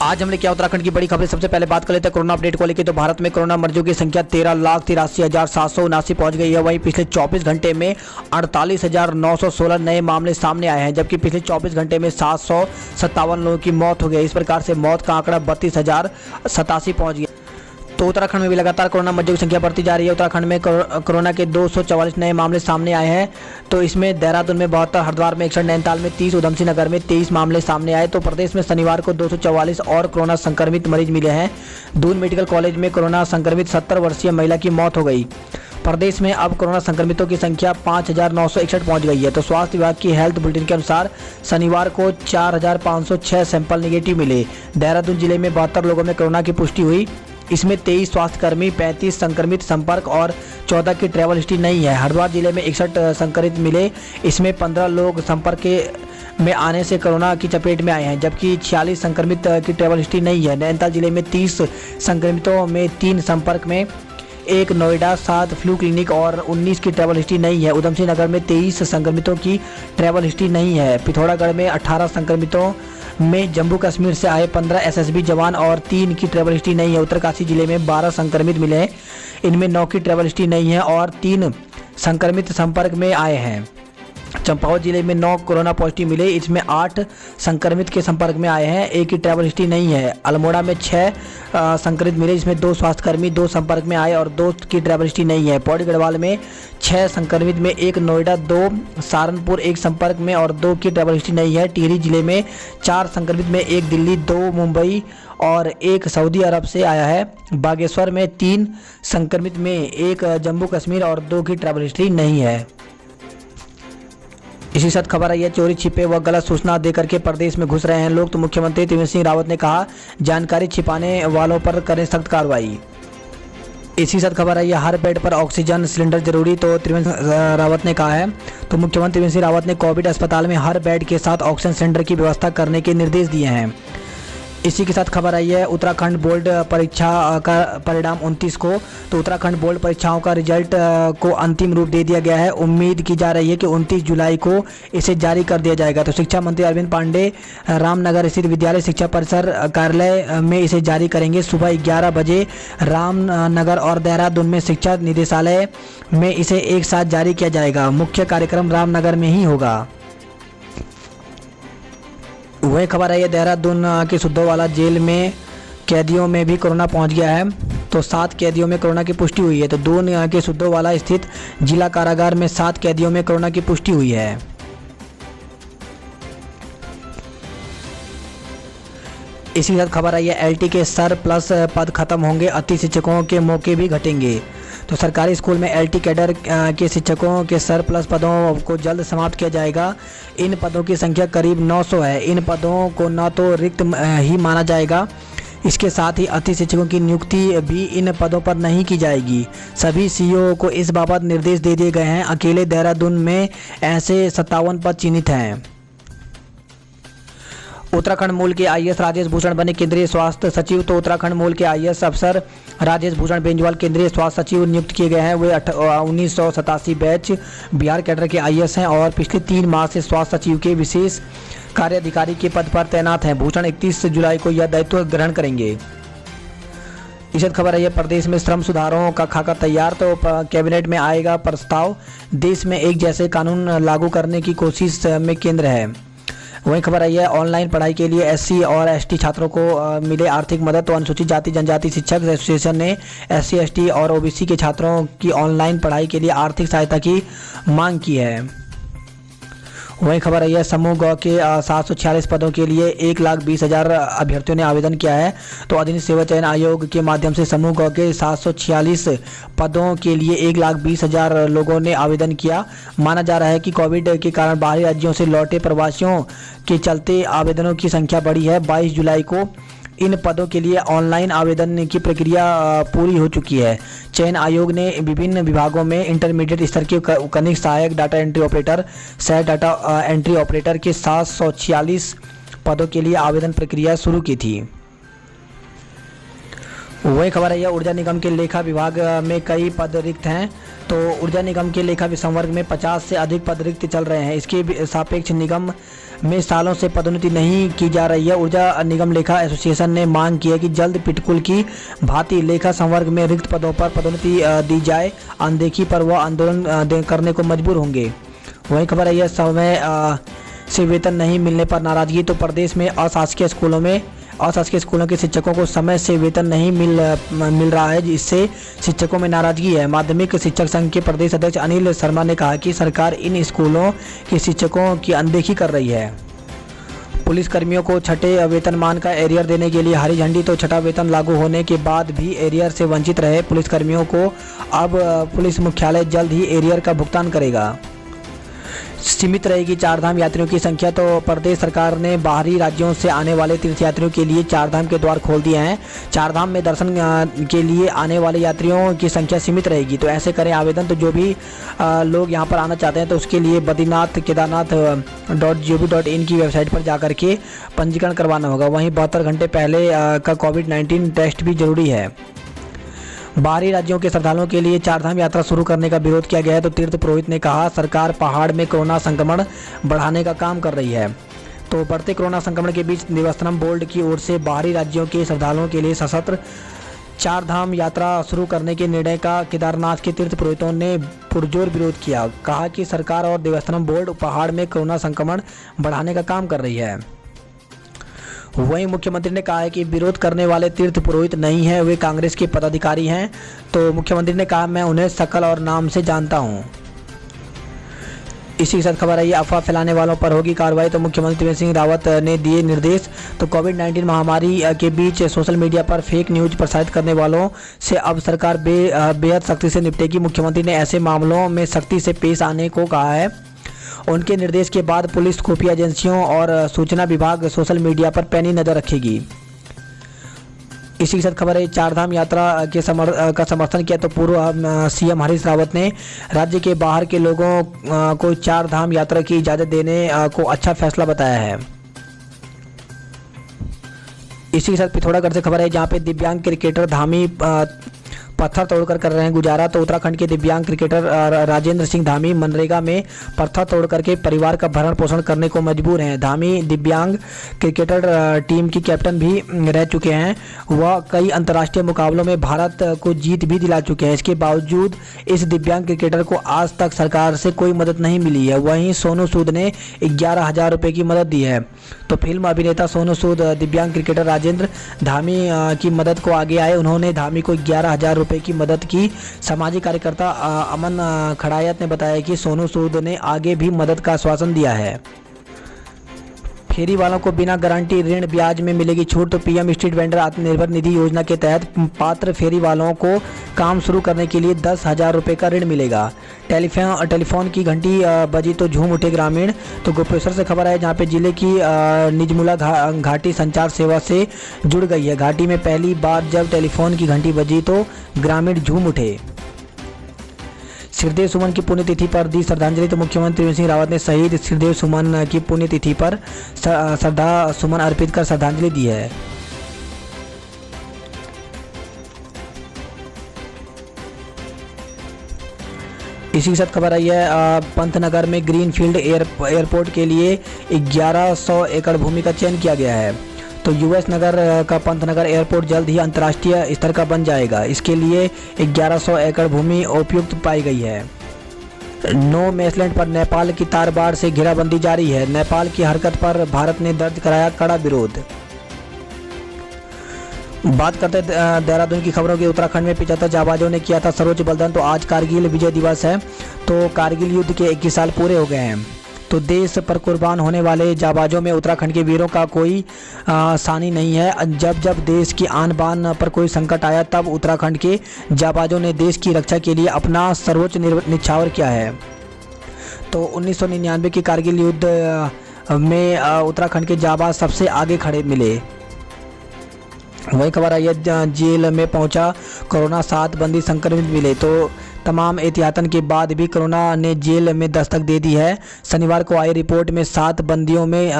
आज हमने क्या उत्तराखंड की बड़ी खबरें। सबसे पहले बात कर लेते हैं कोरोना अपडेट को लेकर। तो भारत में कोरोना मरीजों की संख्या 13,83,779 पहुंच गई है। वहीं पिछले 24 घंटे में 48,916 नए मामले सामने आए हैं, जबकि पिछले 24 घंटे में 757 लोगों की मौत हो गई। इस प्रकार से मौत का आंकड़ा 32,087 पहुंच गया। तो उत्तराखंड में भी लगातार कोरोना मरीजों की संख्या बढ़ती जा रही है। उत्तराखंड में कोरोना के 244 नए मामले सामने आए हैं। तो इसमें देहरादून में 72, हरिद्वार में 61, नैनीताल में 30, उधमसिंह नगर में 23 मामले सामने आए। तो प्रदेश में शनिवार को 244 और कोरोना संक्रमित मरीज मिले हैं। दून मेडिकल कॉलेज में कोरोना संक्रमित 70 वर्षीय महिला की मौत हो गई। प्रदेश में अब कोरोना संक्रमितों की संख्या 5,961 पहुंच गई है। तो स्वास्थ्य विभाग की हेल्थ बुलेटिन के अनुसार शनिवार को 4,506 सैंपल निगेटिव मिले। देहरादून जिले में 72 लोगों में कोरोना की पुष्टि हुई। इसमें 23 स्वास्थ्यकर्मी, 35 संक्रमित संपर्क और 14 की ट्रैवल हिस्ट्री नहीं है। हरिद्वार जिले में 61 संक्रमित मिले। इसमें 15 लोग संपर्क में आने से कोरोना की चपेट में आए हैं, जबकि 46 संक्रमित की ट्रैवल हिस्ट्री नहीं है। नैनीताल जिले में 30 संक्रमितों में 3 संपर्क में, 1 नोएडा, 7 फ्लू क्लिनिक और 19 की ट्रैवल हिस्ट्री नहीं है। उधमसिंह नगर में 23 संक्रमितों की ट्रैवल हिस्ट्री नहीं है। पिथौरागढ़ में 18 संक्रमितों में जम्मू कश्मीर से आए 15 एसएसबी जवान और 3 की ट्रैवल हिस्ट्री नहीं है। उत्तरकाशी जिले में 12 संक्रमित मिले हैं। इनमें 9 की ट्रैवल हिस्ट्री नहीं है और 3 संक्रमित संपर्क में आए हैं। चंपावत जिले में 9 कोरोना पॉजिटिव मिले। इसमें 8 संक्रमित के संपर्क में आए हैं, 1 की ट्रैवल हिस्ट्री नहीं है। अल्मोड़ा में 6 संक्रमित मिले, जिसमें 2 स्वास्थ्यकर्मी 2 संपर्क में आए और 2 की ट्रैवल हिस्ट्री नहीं है। पौड़ी गढ़वाल में 6 संक्रमित में 1 नोएडा, 2 सहारनपुर, 1 संपर्क में और 2 की ट्रैवल हिस्ट्री नहीं है। टिहरी जिले में 4 संक्रमित में 1 दिल्ली, 2 मुंबई और 1 सऊदी अरब से आया है। बागेश्वर में 3 संक्रमित में 1 जम्मू कश्मीर और 2 की ट्रैवल हिस्ट्री नहीं है। इसी साथ खबर आई है, चोरी छिपे व गलत सूचना देकर के प्रदेश में घुस रहे हैं लोग। तो मुख्यमंत्री त्रिवेंद्र सिंह रावत ने कहा, जानकारी छिपाने वालों पर करें सख्त कार्रवाई। इसी साथ खबर आई है, हर बेड पर ऑक्सीजन सिलेंडर जरूरी। तो त्रिवेंद्र रावत ने कहा है। तो मुख्यमंत्री त्रिवेंद्र सिंह रावत ने कोविड अस्पताल में हर बेड के साथ ऑक्सीजन सिलेंडर की व्यवस्था करने के निर्देश दिए हैं। इसी के साथ खबर आई है, उत्तराखंड बोर्ड परीक्षा का परिणाम 29 को। तो उत्तराखंड बोर्ड परीक्षाओं का रिजल्ट को अंतिम रूप दे दिया गया है। उम्मीद की जा रही है कि 29 जुलाई को इसे जारी कर दिया जाएगा। तो शिक्षा मंत्री अरविंद पांडे रामनगर स्थित विद्यालय शिक्षा परिसर कार्यालय में इसे जारी करेंगे। सुबह 11 बजे रामनगर और देहरादून में शिक्षा निदेशालय में इसे एक साथ जारी किया जाएगा। मुख्य कार्यक्रम रामनगर में ही होगा। वही खबर आई है, देहरादून के सुद्धोवाला जेल में कैदियों में भी कोरोना पहुंच गया है। तो 7 कैदियों में कोरोना की पुष्टि हुई है। तो दून के सुद्धोवाला स्थित जिला कारागार में 7 कैदियों में कोरोना की पुष्टि हुई है। इसी के साथ खबर आई है, एलटी के सर प्लस पद खत्म होंगे, अति शिक्षकों के मौके भी घटेंगे। तो सरकारी स्कूल में एलटी कैडर के शिक्षकों के सर प्लस पदों को जल्द समाप्त किया जाएगा। इन पदों की संख्या करीब 900 है। इन पदों को न तो रिक्त ही माना जाएगा, इसके साथ ही अति शिक्षकों की नियुक्ति भी इन पदों पर नहीं की जाएगी। सभी सीईओ को इस बाबत निर्देश दे दिए गए हैं। अकेले देहरादून में ऐसे 57 पद चिन्हित हैं। उत्तराखंड मूल के आईएएस राजेश भूषण बने केंद्रीय स्वास्थ्य सचिव। तो उत्तराखंड मूल के आईएएस अफसर राजेश भूषण बेंजवाल केंद्रीय स्वास्थ्य सचिव नियुक्त किए गए हैं। वे 1987 बैच बिहार कैडर के आईएएस हैं और पिछले 3 माह से स्वास्थ्य सचिव के विशेष कार्य अधिकारी के पद पर तैनात हैं। भूषण 31 जुलाई को यह दायित्व ग्रहण करेंगे। इस खबर है, प्रदेश में श्रम सुधारों का खाका तैयार। तो कैबिनेट में आएगा प्रस्ताव। देश में एक जैसे कानून लागू करने की कोशिश में केंद्र है। वही खबर आई है, ऑनलाइन पढ़ाई के लिए एससी और एसटी छात्रों को मिले आर्थिक मदद। तो अनुसूचित जाति जनजाति शिक्षक एसोसिएशन ने एससी, एसटी और ओबीसी के छात्रों की ऑनलाइन पढ़ाई के लिए आर्थिक सहायता की मांग की है। वही खबर आई है, समूह ग के 746 पदों के लिए 1,20,000 अभ्यर्थियों ने आवेदन किया है। तो अधीन सेवा चयन आयोग के माध्यम से समूह ग के 746 पदों के लिए 1,20,000 लोगों ने आवेदन किया। माना जा रहा है कि कोविड के कारण बाहरी राज्यों से लौटे प्रवासियों के चलते आवेदनों की संख्या बढ़ी है। 22 जुलाई को इन पदों के लिए ऑनलाइन आवेदन की प्रक्रिया पूरी हो चुकी है। चयन आयोग ने विभिन्न विभागों में इंटरमीडिएट स्तर के कनिष्ठ सहायक डाटा एंट्री ऑपरेटर, सह डाटा एंट्री ऑपरेटर के 746 पदों के लिए आवेदन प्रक्रिया शुरू की थी। वही खबर है, ऊर्जा निगम के लेखा विभाग में कई पद रिक्त हैं। तो ऊर्जा निगम के लेखा संवर्ग में 50 से अधिक पद रिक्त चल रहे हैं। इसके सापेक्ष निगम में सालों से पदोन्नति नहीं की जा रही है। ऊर्जा निगम लेखा एसोसिएशन ने मांग की है कि जल्द पिटकुल की भांति लेखा संवर्ग में रिक्त पदों पर पदोन्नति दी जाए। अनदेखी पर वह आंदोलन करने को मजबूर होंगे। वही खबर है, यह समय से वेतन नहीं मिलने पर नाराजगी। तो प्रदेश में अशासकीय स्कूलों के शिक्षकों को समय से वेतन नहीं मिल रहा है, जिससे शिक्षकों में नाराजगी है। माध्यमिक शिक्षक संघ के प्रदेश अध्यक्ष अनिल शर्मा ने कहा कि सरकार इन स्कूलों के शिक्षकों की अनदेखी कर रही है। पुलिस कर्मियों को छठे वेतनमान का एरियर देने के लिए हरी झंडी। तो छठा वेतन लागू होने के बाद भी एरियर से वंचित रहे पुलिस कर्मियों को अब पुलिस मुख्यालय जल्द ही एरियर का भुगतान करेगा। सीमित रहेगी चारधाम यात्रियों की संख्या। तो प्रदेश सरकार ने बाहरी राज्यों से आने वाले तीर्थयात्रियों के लिए चारधाम के द्वार खोल दिए हैं। चारधाम में दर्शन के लिए आने वाले यात्रियों की संख्या सीमित रहेगी। तो ऐसे करें आवेदन। तो जो भी लोग यहां पर आना चाहते हैं तो उसके लिए बद्रीनाथ केदारनाथ.gov.in की वेबसाइट पर जाकर के पंजीकरण करवाना होगा। वहीं 72 घंटे पहले का कोविड-19 टेस्ट भी जरूरी है। बाहरी राज्यों के श्रद्धालुओं के लिए चारधाम यात्रा शुरू करने का विरोध किया गया है। तो तीर्थ पुरोहित ने कहा, सरकार पहाड़ में कोरोना संक्रमण बढ़ाने का काम कर रही है। तो बढ़ते कोरोना संक्रमण के बीच देवस्थानम बोर्ड की ओर से बाहरी राज्यों के श्रद्धालुओं के लिए सशस्त्र चारधाम यात्रा शुरू करने के निर्णय का केदारनाथ के तीर्थ पुरोहितों ने पुरजोर विरोध किया। कहा कि सरकार और देवस्थानम बोर्ड पहाड़ में कोरोना संक्रमण बढ़ाने का काम कर रही है। वहीं मुख्यमंत्री ने कहा है कि विरोध करने वाले तीर्थ पुरोहित नहीं है, वे कांग्रेस के पदाधिकारी हैं। तो मुख्यमंत्री ने कहा, मैं उन्हें शकल और नाम से जानता हूं। इसी के साथ खबर है, ये अफवाह फैलाने वालों पर होगी कार्रवाई। तो मुख्यमंत्री त्रिवेंद्र सिंह रावत ने दिए निर्देश। तो कोविड-19 महामारी के बीच सोशल मीडिया पर फेक न्यूज प्रसारित करने वालों से अब सरकार बेहद सख्ती से निपटेगी। मुख्यमंत्री ने ऐसे मामलों में सख्ती से पेश आने को कहा है। उनके निर्देश के बाद पुलिस, खुफिया एजेंसियों और सूचना विभाग सोशल मीडिया पर पैनी नजर रखेगी। इसी के साथ खबर है, चारधाम यात्रा के का समर्थन किया। तो पूर्व सीएम हरीश रावत ने राज्य के बाहर के लोगों को चारधाम यात्रा की इजाज़त देने को अच्छा फैसला बताया है। इसी के साथ पिथौरागढ़ से खबर है, जहां पे दिव्यांग क्रिकेटर धामी पत्थर तोड़कर कर रहे हैं गुजारा। तो उत्तराखंड के दिव्यांग क्रिकेटर राजेंद्र सिंह धामी मनरेगा में पत्थर तोड़ करके परिवार का भरण पोषण करने को मजबूर हैं। धामी दिव्यांग क्रिकेटर टीम की कैप्टन भी रह चुके हैं। वह कई अंतर्राष्ट्रीय मुकाबलों में भारत को जीत भी दिला चुके हैं। इसके बावजूद इस दिव्यांग क्रिकेटर को आज तक सरकार से कोई मदद नहीं मिली है। वहीं सोनू सूद ने 11,000 रुपये की मदद दी है। तो फिल्म अभिनेता सोनू सूद दिव्यांग क्रिकेटर राजेंद्र धामी की मदद को आगे आए। उन्होंने धामी को 11,000 रुपये की मदद की। सामाजिक कार्यकर्ता अमन खड़ायत ने बताया कि सोनू सूद ने आगे भी मदद का आश्वासन दिया है। फेरी वालों को बिना गारंटी ऋण ब्याज में मिलेगी छूट। तो PM street vendor Atmanirbhar Nidhi योजना के तहत पात्र फेरी वालों को काम शुरू करने के लिए 10,000 रुपये का ऋण मिलेगा। टेलीफोन की घंटी बजी तो झूम उठे ग्रामीण। तो गोपेश्वर से खबर है, जहां पे जिले की निजमुला घाटी संचार सेवा से जुड़ गई है। घाटी में पहली बार जब टेलीफोन की घंटी बजी तो ग्रामीण झूम उठे। श्रीदेव सुमन की पुण्यतिथि पर दी श्रद्धांजलि। तो मुख्यमंत्री त्रिवेंद्र सिंह रावत ने शहीद श्रीदेव सुमन की पुण्यतिथि पर श्रद्धा सुमन अर्पित कर श्रद्धांजलि दी है। इसी के साथ खबर आई है, पंतनगर में ग्रीनफील्ड एयरपोर्ट के लिए 1100 एकड़ भूमि का चयन किया गया है। तो यूएस नगर का पंतनगर एयरपोर्ट जल्द ही अंतर्राष्ट्रीय स्तर का बन जाएगा। इसके लिए 1100 एकड़ भूमि उपयुक्त पाई गई है। नो मैसलैंड पर नेपाल की तारबाड़ से घेराबंदी जारी है। नेपाल की हरकत पर भारत ने दर्ज कराया कड़ा विरोध। बात करते देहरादून की खबरों की। उत्तराखंड में 75 जाबाजों ने किया था सर्वोच्च बलिदान। तो आज कारगिल विजय दिवस है। तो कारगिल युद्ध के 21 साल पूरे हो गए हैं। तो देश पर कुर्बान होने वाले जाबाजों में उत्तराखंड के वीरों का कोई सानी नहीं है। जब देश की आन बान पर कोई संकट आया तब उत्तराखंड के जाबाजों ने देश की रक्षा के लिए अपना सर्वोच्च निछावर किया है। तो 1999 के कारगिल युद्ध में उत्तराखंड के जाबाज सबसे आगे खड़े मिले। वही खबर आई है, जेल में पहुंचा कोरोना, 7 बंदी संक्रमित मिले। तो तमाम एहतियातन के बाद भी कोरोना ने जेल में दस्तक दे दी है। शनिवार को आई रिपोर्ट में 7 बंदियों में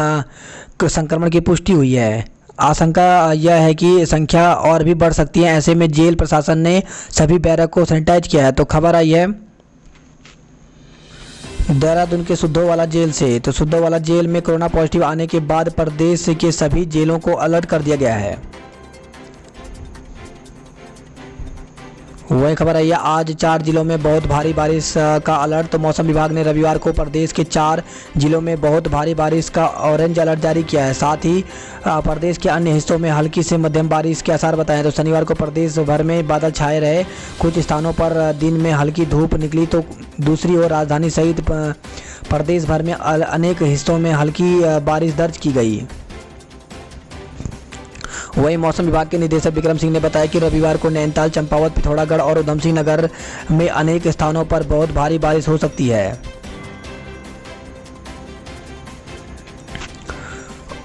संक्रमण की पुष्टि हुई है। आशंका यह है कि संख्या और भी बढ़ सकती है। ऐसे में जेल प्रशासन ने सभी बैरक को सैनिटाइज किया है। तो खबर आई है, देहरादून के सुद्धोवाला जेल से, तो सुद्धोवाला जेल में कोरोना पॉजिटिव आने के बाद प्रदेश के सभी जेलों को अलर्ट कर दिया गया है। वही खबर आई है, आज 4 जिलों में बहुत भारी बारिश का अलर्ट। तो मौसम विभाग ने रविवार को प्रदेश के 4 जिलों में बहुत भारी बारिश का ऑरेंज अलर्ट जारी किया है। साथ ही प्रदेश के अन्य हिस्सों में हल्की से मध्यम बारिश के आसार बताए। तो शनिवार को प्रदेश भर में बादल छाए रहे, कुछ स्थानों पर दिन में हल्की धूप निकली, तो दूसरी ओर राजधानी सहित प्रदेश भर में अनेक हिस्सों में हल्की बारिश दर्ज की गई। वहीं मौसम विभाग के निदेशक विक्रम सिंह ने बताया कि रविवार को नैनीताल, चंपावत, पिथौरागढ़ और उधम सिंह नगर में अनेक स्थानों पर बहुत भारी बारिश हो सकती है।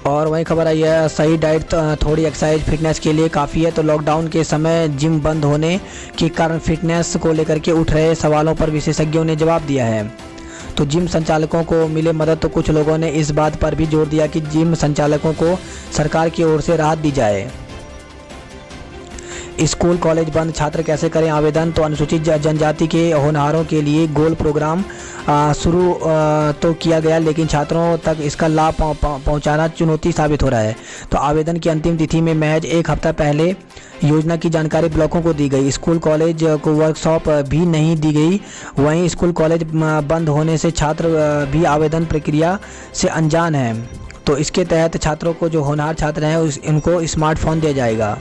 और वहीं खबर आई है, सही डाइट थोड़ी एक्सरसाइज फिटनेस के लिए काफ़ी है। तो लॉकडाउन के समय जिम बंद होने के कारण फिटनेस को लेकर के उठ रहे सवालों पर विशेषज्ञों ने जवाब दिया है। तो जिम संचालकों को मिले मदद। तो कुछ लोगों ने इस बात पर भी जोर दिया कि जिम संचालकों को सरकार की ओर से राहत दी जाए। स्कूल कॉलेज बंद, छात्र कैसे करें आवेदन। तो अनुसूचित जनजाति के होनहारों के लिए गोल प्रोग्राम शुरू तो किया गया, लेकिन छात्रों तक इसका लाभ पहुंचाना चुनौती साबित हो रहा है। तो आवेदन की अंतिम तिथि में महज 1 हफ्ता पहले योजना की जानकारी ब्लॉकों को दी गई। स्कूल कॉलेज को वर्कशॉप भी नहीं दी गई। वहीं स्कूल कॉलेज बंद होने से छात्र भी आवेदन प्रक्रिया से अनजान हैं। तो इसके तहत छात्रों को, जो होनहार छात्र हैं, उनको स्मार्टफोन दिया जाएगा।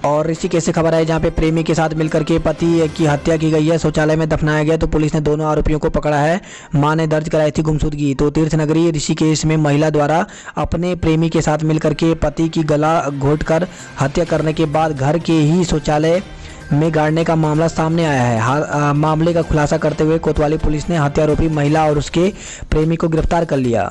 और ऋषिकेश से खबर है, जहां पे प्रेमी के साथ मिलकर के पति की हत्या की गई है, शौचालय में दफनाया गया। तो पुलिस ने दोनों आरोपियों को पकड़ा है। मां ने दर्ज कराई थी गुमशुदगी। तो तीर्थनगरी ऋषिकेश में महिला द्वारा अपने प्रेमी के साथ मिलकर के पति की गला घोंटकर हत्या करने के बाद घर के ही शौचालय में गाड़ने का मामला सामने आया है। मामले का खुलासा करते हुए कोतवाली पुलिस ने हत्यारोपी महिला और उसके प्रेमी को गिरफ्तार कर लिया।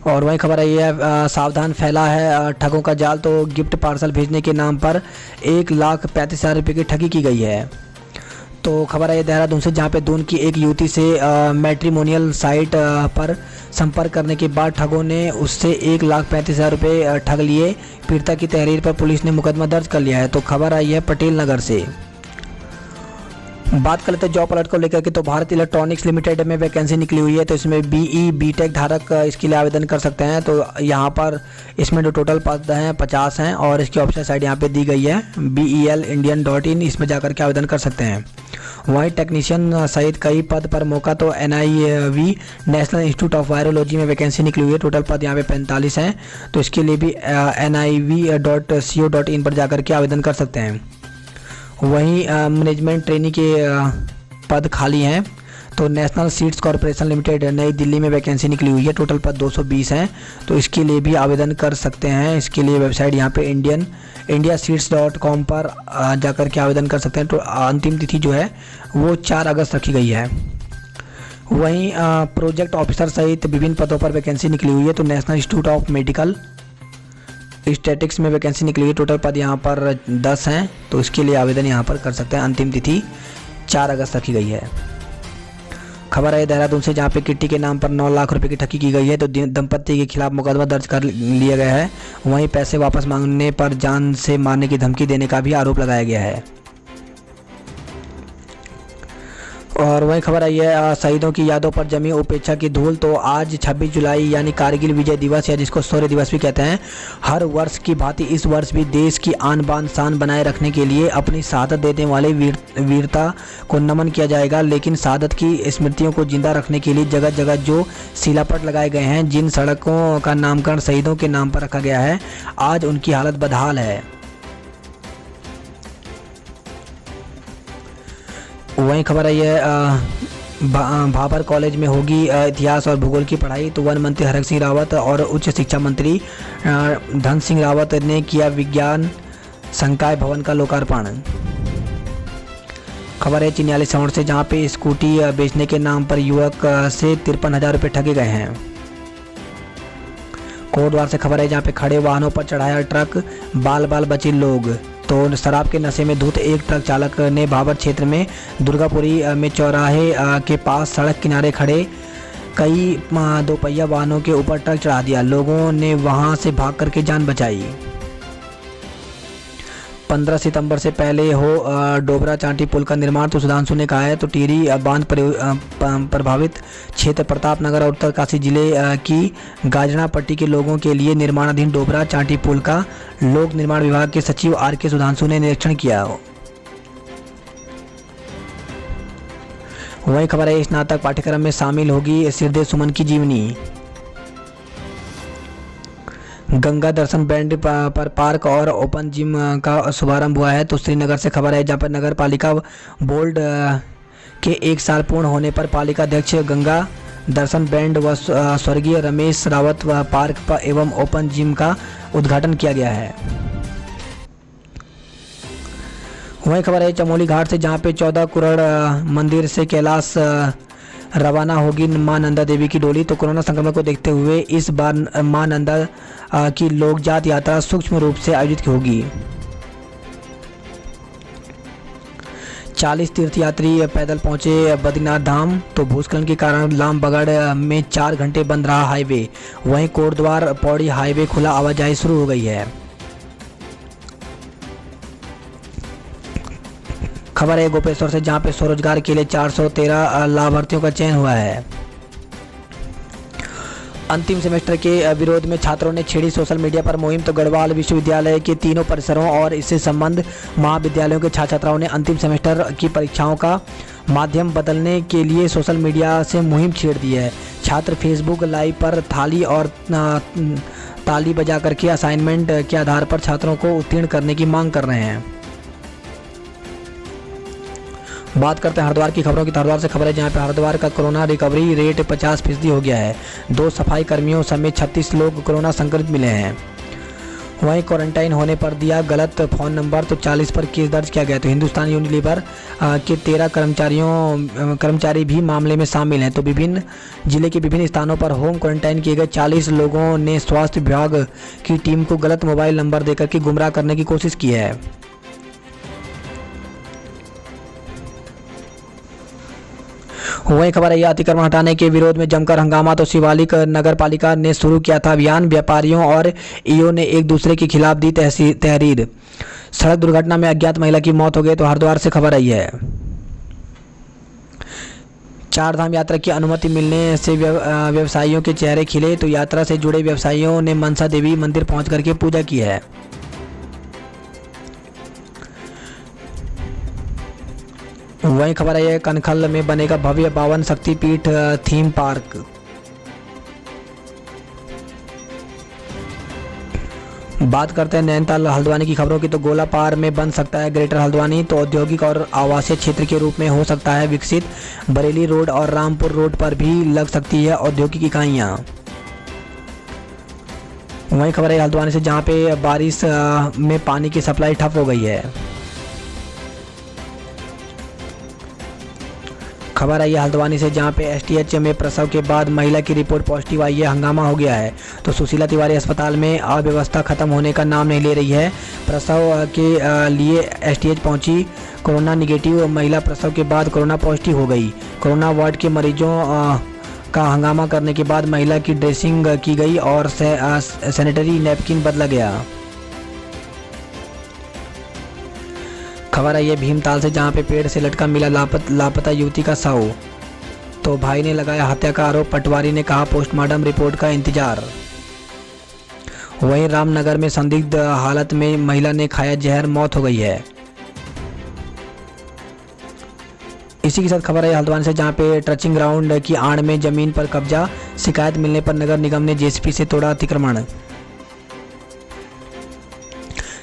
और वही खबर आई है, सावधान फैला है ठगों का जाल। तो गिफ्ट पार्सल भेजने के नाम पर 1,35,000 रुपये की ठगी की गई है। तो खबर है देहरादून से, जहां पे दून की एक युवती से मैट्रिमोनियल साइट पर संपर्क करने के बाद ठगों ने उससे 1,35,000 रुपये ठग लिए। पीड़िता की तहरीर पर पुलिस ने मुकदमा दर्ज कर लिया है। तो खबर आई है पटेल नगर से। बात कर लेते हैं जॉब अलर्ट को लेकर के। तो भारत इलेक्ट्रॉनिक्स लिमिटेड में वैकेंसी निकली हुई है। तो इसमें BE BTech धारक इसके लिए आवेदन कर सकते हैं। तो यहाँ पर इसमें जो टोटल पद हैं 50 हैं और इसकी ऑफिशियल साइट यहाँ पे दी गई है BELindian.in, इसमें जाकर के आवेदन कर सकते हैं। वहीं टेक्नीशियन सहित कई पद पर मौका। तो NIV national institute of virology में वैकेंसी निकली हुई है। टोटल पद यहाँ पे 45 हैं। तो इसके लिए भी NIV.co.in पर जाकर के आवेदन कर सकते हैं। वहीं मैनेजमेंट ट्रेनी के पद खाली हैं। तो नेशनल सीड्स कॉरपोरेशन लिमिटेड नई दिल्ली में वैकेंसी निकली हुई है। टोटल पद 220 हैं। तो इसके लिए भी आवेदन कर सकते हैं। इसके लिए वेबसाइट यहाँ पे indiaseeds.com पर जाकर के आवेदन कर सकते हैं। तो अंतिम तिथि जो है वो 4 अगस्त रखी गई है। वहीं प्रोजेक्ट ऑफिसर सहित विभिन्न पदों पर वैकेंसी निकली हुई है। तो national institute of medical statics में वैकेंसी निकली है। टोटल पद यहाँ पर 10 हैं। तो इसके लिए आवेदन यहाँ पर कर सकते हैं। अंतिम तिथि 4 अगस्त रखी गई है। खबर है देहरादून से, जहाँ पे किट्टी के नाम पर 9 लाख रुपए की ठगी की गई है। तो दंपत्ति के खिलाफ मुकदमा दर्ज कर लिया गया है। वहीं पैसे वापस मांगने पर जान से मारने की धमकी देने का भी आरोप लगाया गया है। और वही खबर आई है, शहीदों की यादों पर जमी उपेक्षा की धूल। तो आज 26 जुलाई यानी कारगिल विजय दिवस, या जिसको शौर्य दिवस भी कहते हैं, हर वर्ष की भांति इस वर्ष भी देश की आन बान शान बनाए रखने के लिए अपनी शहादत देने वाले वीरता को नमन किया जाएगा। लेकिन शहादत की स्मृतियों को जिंदा रखने के लिए जगह जगह जो शिलापट लगाए गए हैं, जिन सड़कों का नामकरण शहीदों के नाम पर रखा गया है, आज उनकी हालत बदहाल है। वहीं खबर आई है, भाबर कॉलेज में होगी इतिहास और भूगोल की पढ़ाई। तो वन मंत्री हरक सिंह रावत और उच्च शिक्षा मंत्री धन सिंह रावत ने किया विज्ञान संकाय भवन का लोकार्पण। खबर है चिन्याली सवर्ण से, जहां पे स्कूटी बेचने के नाम पर युवक से 53,000 रुपये ठगे गए हैं। कोटद्वार से खबर है, जहां पे खड़े वाहनों पर चढ़ाया ट्रक, बाल बाल बचे लोग। तो शराब के नशे में धुत एक ट्रक चालक ने भाबर क्षेत्र में दुर्गापुरी में चौराहे के पास सड़क किनारे खड़े कई दोपहिया वाहनों के ऊपर ट्रक चढ़ा दिया। लोगों ने वहां से भाग करके जान बचाई। 15 सितंबर से पहले हो डोबरा चांटी पुल का निर्माण, तो सुधांशु ने कहा है। तो टिहरी बांध प्रभावित क्षेत्र प्रतापनगर और उत्तरकाशी जिले की गाजना पट्टी के लोगों के लिए निर्माणाधीन डोबरा चांटी पुल का लोक निर्माण विभाग के सचिव RK सुधांशु ने निरीक्षण किया। वही खबर है, स्नातक पाठ्यक्रम में शामिल होगी सिरदे सुमन की जीवनी। गंगा दर्शन बैंड पर पार्क और ओपन जिम का शुभारंभ हुआ है। तो श्रीनगर से खबर है, जहां पर नगर पालिका बोर्ड के 1 साल पूर्ण होने पर पालिका अध्यक्ष गंगा दर्शन बैंड व स्वर्गीय रमेश रावत व पार्क एवं ओपन जिम का उद्घाटन किया गया है। वही खबर है, चमोली घाट से, जहां पे 14 कुरड़ मंदिर से कैलाश रवाना होगी मां नंदा देवी की डोली। तो कोरोना संक्रमण को देखते हुए इस बार मां नंदा की लोकजात यात्रा सूक्ष्म रूप से आयोजित होगी। 40 तीर्थयात्री पैदल पहुंचे बद्रीनाथ धाम। तो भूस्खलन के कारण लामबगड़ में 4 घंटे बंद रहा हाईवे। वहीं कोटद्वार पौड़ी हाईवे खुला, आवाजाही शुरू हो गई है। खबर है गोपेश्वर से, जहां पे स्वरोजगार के लिए 413 लाभार्थियों का चयन हुआ है। अंतिम सेमेस्टर के विरोध में छात्रों ने छेड़ी सोशल मीडिया पर मुहिम। तो गढ़वाल विश्वविद्यालय के तीनों परिसरों और इससे संबंध महाविद्यालयों के छात्र छात्राओं ने अंतिम सेमेस्टर की परीक्षाओं का माध्यम बदलने के लिए सोशल मीडिया से मुहिम छेड़ दी है। छात्र फेसबुक लाइव पर थाली और ताली बजा करके असाइनमेंट के आधार पर छात्रों को उत्तीर्ण करने की मांग कर रहे हैं। बात करते हैं हरिद्वार की खबरों की। हरिद्वार से खबर है, जहां पे हरिद्वार का कोरोना रिकवरी रेट 50% हो गया है। 2 सफाई कर्मियों समेत 36 लोग कोरोना संक्रमित मिले हैं। वहीं क्वारंटाइन होने पर दिया गलत फ़ोन नंबर, तो 40 पर केस दर्ज किया गया। तो हिंदुस्तान यूनिलीवर के 13 कर्मचारी भी मामले में शामिल हैं। तो विभिन्न जिले के विभिन्न स्थानों पर होम क्वारंटाइन किए गए 40 लोगों ने स्वास्थ्य विभाग की टीम को गलत मोबाइल नंबर देकर के गुमराह करने की कोशिश की है। वही खबर है, अतिक्रमण हटाने के विरोध में जमकर हंगामा। तो शिवालिक नगर पालिका ने शुरू किया था अभियान। व्यापारियों और ईओ ने एक दूसरे के खिलाफ दी तहरीर। सड़क दुर्घटना में अज्ञात महिला की मौत हो गई। तो हरिद्वार से खबर आई है, 4 धाम यात्रा की अनुमति मिलने से व्यवसायियों के चेहरे खिले। तो यात्रा से जुड़े व्यवसायियों ने मनसा देवी मंदिर पहुंच करके पूजा की है। वही खबर है, कनखल में बनेगा भव्य 52 शक्तिपीठ थीम पार्क। बात करते हैं नैनीताल हल्द्वानी की खबरों की। तो गोला पार में बन सकता है ग्रेटर हल्द्वानी। तो औद्योगिक और आवासीय क्षेत्र के रूप में हो सकता है विकसित। बरेली रोड और रामपुर रोड पर भी लग सकती है औद्योगिक इकाइयां। वही खबर है हल्द्वानी से, जहां पे बारिश में पानी की सप्लाई ठप हो गई है। खबर आई है हल्द्वानी से, जहां पे STH में प्रसव के बाद महिला की रिपोर्ट पॉजिटिव आई है। हंगामा हो गया है। तो सुशीला तिवारी अस्पताल में अव्यवस्था खत्म होने का नाम नहीं ले रही है। प्रसव के लिए STH पहुंची कोरोना निगेटिव महिला, प्रसव के बाद कोरोना पॉजिटिव हो गई। कोरोना वार्ड के मरीजों का हंगामा करने के बाद महिला की ड्रेसिंग की गई और सैनिटरी नैपकिन बदला गया। खबर आई है भीमताल से, जहां पे पेड़ से लटका मिला लापता युवती का शव। तो भाई ने लगाया हत्या का आरोप। पटवारी ने कहा पोस्टमार्टम रिपोर्ट का इंतजार। वहीं रामनगर में संदिग्ध हालत में महिला ने खाया जहर, मौत हो गई है। इसी के साथ खबर है हल्द्वानी से, जहां पे ट्रचिंग ग्राउंड की आड़ में जमीन पर कब्जा। शिकायत मिलने पर नगर निगम ने JCP से तोड़ा अतिक्रमण।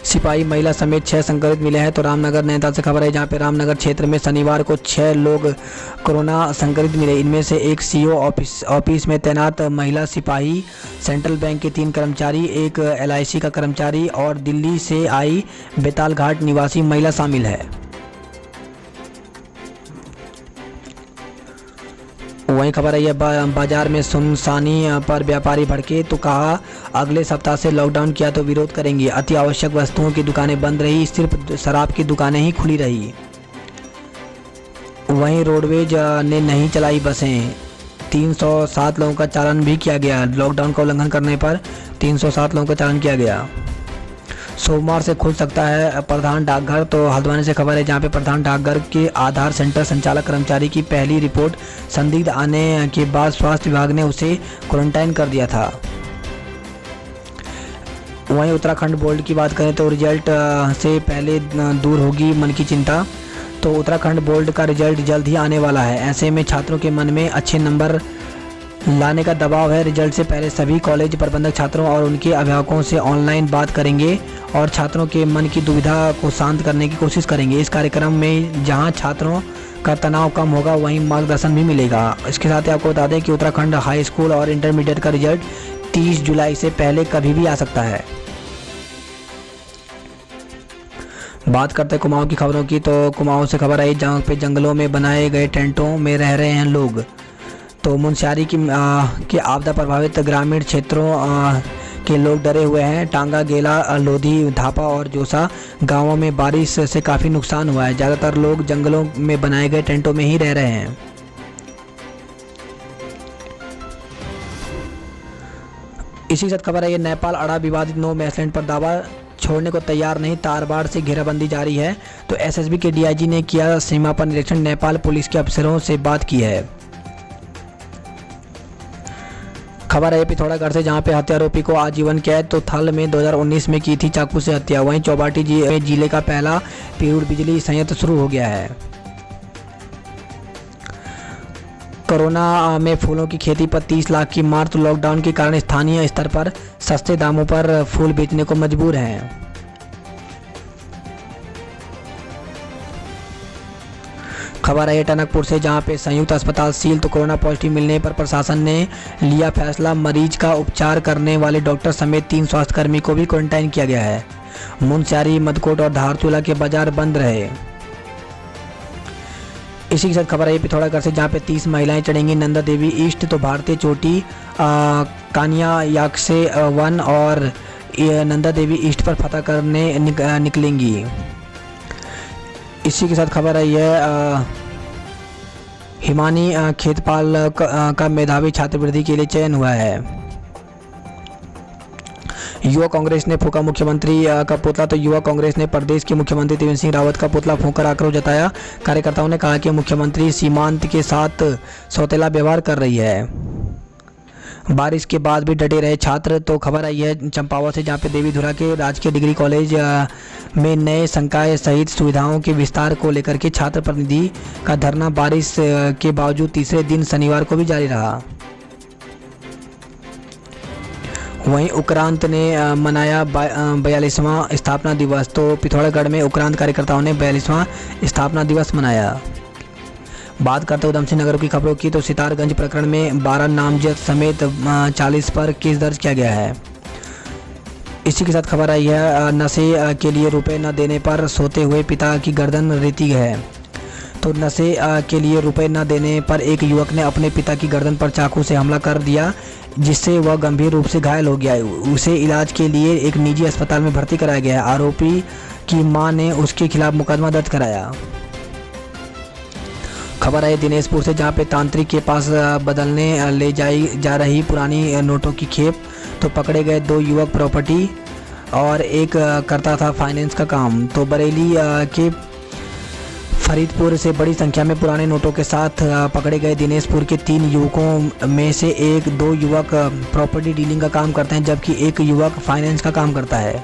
सिपाही महिला समेत 6 संक्रमित मिले हैं। तो रामनगर नैनीताल से खबर है, जहां पे रामनगर क्षेत्र में शनिवार को 6 लोग कोरोना संक्रमित मिले। इनमें से एक CO ऑफिस में तैनात महिला सिपाही, सेंट्रल बैंक के 3 कर्मचारी, एक LIC का कर्मचारी और दिल्ली से आई बेतालघाट निवासी महिला शामिल है। वहीं खबर है बाजार में सुनसानी पर व्यापारी भड़के। तो कहा अगले सप्ताह से लॉकडाउन किया तो विरोध करेंगे। अति आवश्यक वस्तुओं की दुकानें बंद रही, सिर्फ शराब की दुकानें ही खुली रही। वहीं रोडवेज ने नहीं चलाई बसें। 307 लोगों का चालान भी किया गया। लॉकडाउन का उल्लंघन करने पर 307 लोगों का चालान किया गया। सोमवार से खुल सकता है प्रधान डाकघर। तो हल्द्वानी से खबर है जहां पे प्रधान डाकघर के आधार सेंटर संचालक कर्मचारी की पहली रिपोर्ट संदिग्ध आने के बाद स्वास्थ्य विभाग ने उसे क्वारंटाइन कर दिया था। वहीं उत्तराखंड बोर्ड की बात करें तो रिजल्ट से पहले दूर होगी मन की चिंता। तो उत्तराखंड बोर्ड का रिजल्ट जल्द ही आने वाला है। ऐसे में छात्रों के मन में अच्छे नंबर लाने का दबाव है। रिजल्ट से पहले सभी कॉलेज प्रबंधक छात्रों और उनके अभिभावकों से ऑनलाइन बात करेंगे और छात्रों के मन की दुविधा को शांत करने की कोशिश करेंगे। इस कार्यक्रम में जहां छात्रों का तनाव कम होगा वहीं मार्गदर्शन भी मिलेगा। इसके साथ ही आपको बता दें कि उत्तराखंड हाई स्कूल और इंटरमीडिएट का रिजल्ट 30 जुलाई से पहले कभी भी आ सकता है। बात करते हैं कुमाऊं की खबरों की। तो कुमाऊं से खबर आई जहाँ पे जंगलों में बनाए गए टेंटों में रह रहे हैं लोग। तो मुनस्यारी के आपदा प्रभावित ग्रामीण क्षेत्रों के लोग डरे हुए हैं। टांगा, गेला, लोधी, धापा और जोसा गांवों में बारिश से काफ़ी नुकसान हुआ है। ज़्यादातर लोग जंगलों में बनाए गए टेंटों में ही रह रहे हैं। इसी के साथ खबर है ये नेपाल अड़ा विवादित नो मैसलैंड पर दावा छोड़ने को तैयार नहीं, तारबाड़ से घेराबंदी जारी है। तो एसएसबी के डीआईजी ने किया सीमा पर निरीक्षण, नेपाल पुलिस के अफसरों से बात की है। खबर है पिथौरागढ़ से जहां पे हत्यारोपी को आजीवन कैद। तो थल में 2019 में की थी चाकू से हत्या। वहीं चौबाटी जिले का पहला पीरूड बिजली संयंत्र शुरू हो गया है। कोरोना में फूलों की खेती पर 30 लाख की मार। तो लॉकडाउन के कारण स्थानीय स्तर पर सस्ते दामों पर फूल बेचने को मजबूर हैं। खबर है टनकपुर से जहां पे संयुक्त अस्पताल सील। तो कोरोना पॉजिटिव मिलने पर प्रशासन ने लिया फैसला, मरीज का उपचार करने वाले डॉक्टर समेत 3 स्वास्थ्यकर्मी को भी क्वारंटाइन किया गया है। मुनस्यारी, मदकोट और धारचूला के बाजार बंद रहे। इसी के साथ खबर है पिथौरागढ़ से जहाँ पे 30 महिलाएं चढ़ेंगी नंदा देवी ईस्ट। तो भारतीय चोटी कानिया याकसे 1 और नंदा देवी ईस्ट पर फतह करने निकलेंगी। इसी के साथ खबर है यह हिमानी खेतपाल का मेधावी छात्रवृत्ति के लिए चयन हुआ है। युवा कांग्रेस ने फूंका मुख्यमंत्री का पुतला। तो युवा कांग्रेस ने प्रदेश के मुख्यमंत्री त्रिवेंद्र सिंह रावत का पुतला फूंककर आक्रोश जताया। कार्यकर्ताओं ने कहा कि मुख्यमंत्री सीमांत के साथ सौतेला व्यवहार कर रही है। बारिश के बाद भी डटे रहे छात्र। तो खबर आई है चंपावत से जहाँ पे देवीधुरा के राजकीय डिग्री कॉलेज में नए संकाय सहित सुविधाओं के विस्तार को लेकर के छात्र प्रतिनिधि का धरना बारिश के बावजूद तीसरे दिन शनिवार को भी जारी रहा। वहीं उक्रांत ने मनाया 42वां स्थापना दिवस। तो पिथौरागढ़ में उक्रांत कार्यकर्ताओं ने 42वां स्थापना दिवस मनाया। बात करते उधम सिंह नगर की खबरों की। तो सितारगंज प्रकरण में 12 नामजद समेत 40 पर केस दर्ज किया गया है। इसी के साथ खबर आई है नशे के लिए रुपए न देने पर सोते हुए पिता की गर्दन रेती है। तो नशे के लिए रुपए न देने पर एक युवक ने अपने पिता की गर्दन पर चाकू से हमला कर दिया, जिससे वह गंभीर रूप से घायल हो गया। उसे इलाज के लिए एक निजी अस्पताल में भर्ती कराया गया। आरोपी की मां ने उसके खिलाफ मुकदमा दर्ज कराया। खबर है दिनेशपुर से जहां पे तांत्रिक के पास बदलने ले जाई जा रही पुरानी नोटों की खेप। तो पकड़े गए 2 युवक प्रॉपर्टी और एक करता था फाइनेंस का काम। तो बरेली के फरीदपुर से बड़ी संख्या में पुराने नोटों के साथ पकड़े गए दिनेशपुर के 3 युवकों में से 2 युवक प्रॉपर्टी डीलिंग का काम करते हैं, जबकि एक युवक फाइनेंस का काम करता है।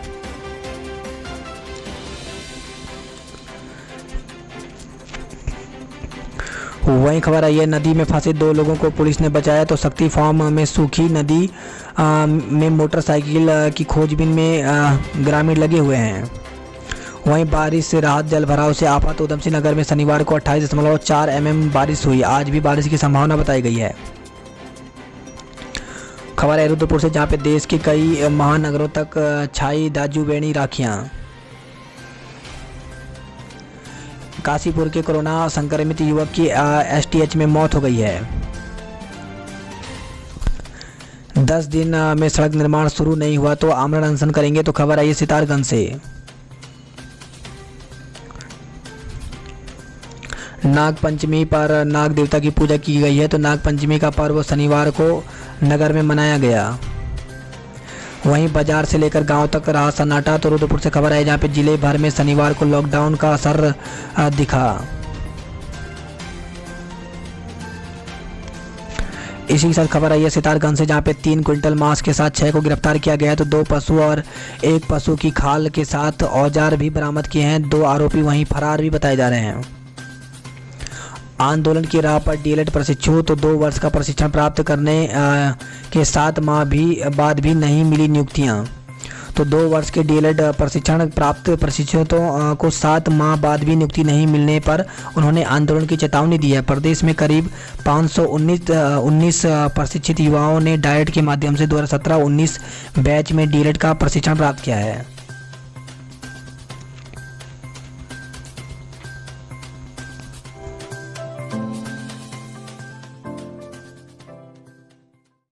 वहीं खबर आई है नदी में फंसे 2 लोगों को पुलिस ने बचाया। तो शक्ति फार्म में सूखी नदी में मोटरसाइकिल की खोजबीन में ग्रामीण लगे हुए हैं। वहीं बारिश से राहत, जल भराव से आफत। उधम सिंह नगर में शनिवार को 28.4 mm बारिश हुई। आज भी बारिश की संभावना बताई गई है। खबर है रुद्रपुर से जहां पे देश के कई महानगरों तक छाई दाजू बेणी राखियां। काशीपुर के कोरोना संक्रमित युवक की एसटीएच में मौत हो गई है। 10 दिन में सड़क निर्माण शुरू नहीं हुआ तो आमरण अनशन करेंगे। तो खबर आई है सितारगंज से। नाग पंचमी पर नाग देवता की पूजा की गई है। तो नाग पंचमी का पर्व शनिवार को नगर में मनाया गया। वहीं बाजार से लेकर गांव तक रहा सन्नाटा। तो रुद्रपुर से खबर है जहां पे जिले भर में शनिवार को लॉकडाउन का असर दिखा। इसी के साथ खबर आई है सितारगंज से जहां पे 3 क्विंटल मांस के साथ 6 को गिरफ्तार किया गया है। तो 2 पशु और 1 पशु की खाल के साथ औजार भी बरामद किए हैं। 2 आरोपी वहीं फरार भी बताए जा रहे हैं। आंदोलन की राह पर डीएलएड प्रशिक्षु। तो 2 वर्ष का प्रशिक्षण प्राप्त करने के 7 माह बाद भी नहीं मिली नियुक्तियां। तो 2 वर्ष के डीएलएड प्रशिक्षण प्राप्त प्रशिक्षुओं को 7 माह बाद भी नियुक्ति नहीं मिलने पर उन्होंने आंदोलन की चेतावनी दी है। प्रदेश में करीब 519 प्रशिक्षित युवाओं ने डाइट के माध्यम से 2017-19 बैच में डीएलएड का प्रशिक्षण प्राप्त किया है।